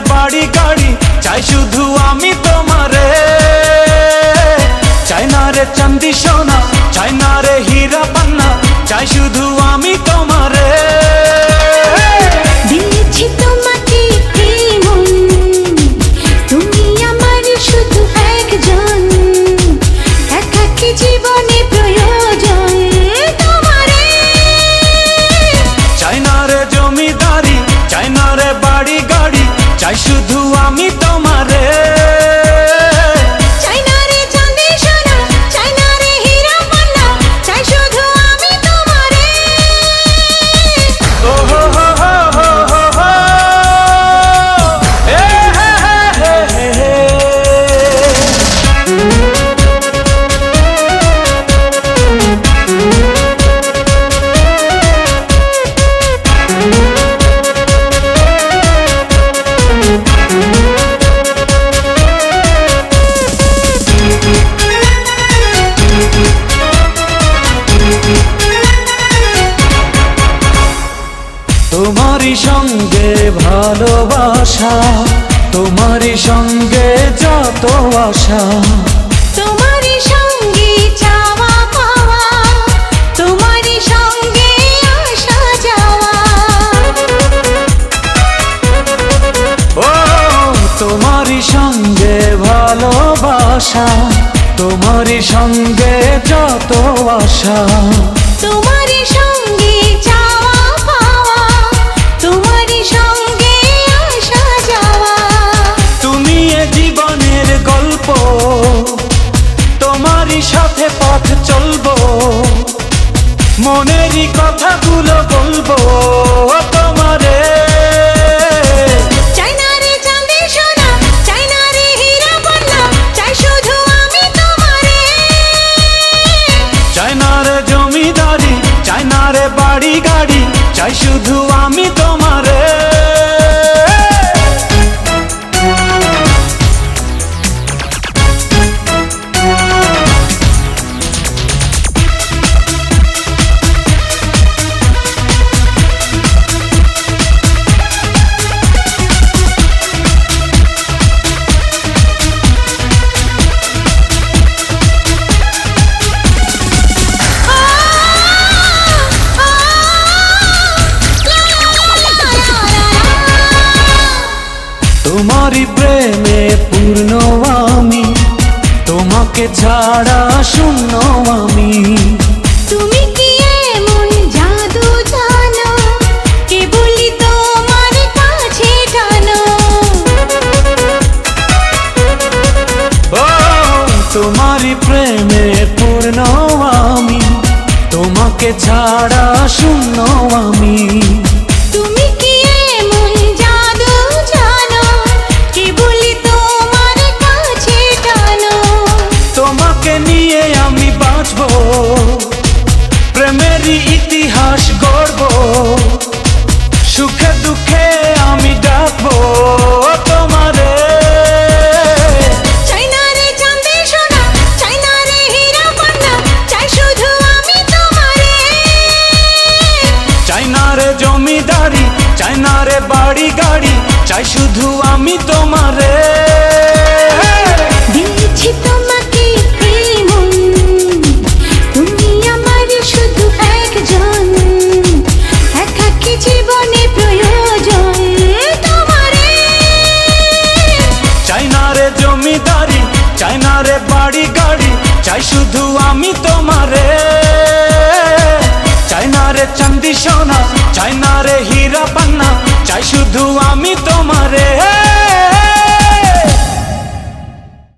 বাড়ি গাড়ি চাই শুধু আমি তোমারে। চাই না রে চাঁদি সোনা, চাই না রে হীরা পান্না, চাই শুধু আমি তোমারে। দিয়েছি তোমাকে এই মন, তুমি আমার শুধু একজন, একাকী জীবনে প্রয়োজন তোমারে। চাই না রে জমিদারি, চাই না রে বাড়ি গাড়ি, চাই শুধু আমি তোমারে। চাই না রে চাঁদি সোনা, চাই না রে হীরা পান্না, চাই শুধু আমি তোমারে। ও হো হো হো হো হো হো, এ হে হে হে হে। তোমারই সঙ্গে ভালোবাসা, তোমারই সঙ্গে যত আশা, তোমারই সঙ্গে চাওয়া পাওয়া, তোমারই সঙ্গে আসা যাওয়া। ও তোমারই সঙ্গে ভালোবাসা, তোমারই সঙ্গে যত আশা, তোমারই সঙ্গে চাওয়া পাওয়া, তোমারই সঙ্গে আসা যাওয়া। তুমি এ জীবনের গল্প, তোমারই সাথে পথ চলবো, মনেরই কথাগুলো বলবো তোমারে। চাই না রে চাঁদি সোনা, চাই না রে হীরা পান্না, চাই শুধু আমি তোমারে। চাই না রে জমিদারি, চাই না রে বাড়ি গাড়ি, চাই শুধু আমি তোমারে। তোমারই প্রেমে পূর্ণ আমি, তোমাকে ছাড়া শূন্য আমি। তুমি কি এমন জাদু জানো, কেবলই তোমার কাছে টানো। ও তোমারই প্রেমে পূর্ণ আমি, তোমাকে ছাড়া শূন্য আমি। তুমি কি এমন জাদু জানো, কেবলই তোমার কাছে টানো। তোমাকে নিয়ে আমি বাঁচবো, প্রেমেরই ইতিহাস গড়বো, সুখে দুঃখে আমি ডাকবো তোমারে। চাই না রে চাঁদি সোনা, চাই না রে হীরা পান্না, চাই শুধু আমি তোমারে। চাই না রে জমিদারি, চাই না রে বাড়ি গাড়ি, চাই শুধু আমি তোমারে। দিয়েছি তোমাকে এই মন, তুমি আমার শুধু একজন, একাকী জীবনে প্রয়োজন তোমারে। চাই না রে জমিদারি, চাই না রে বাড়ি গাড়ি, চাই শুধু আমি তোমারে। চাই না রে চাঁদি সোনা, চাই না রে হীরা পান্না, চাই শুধু আমি তোমারে।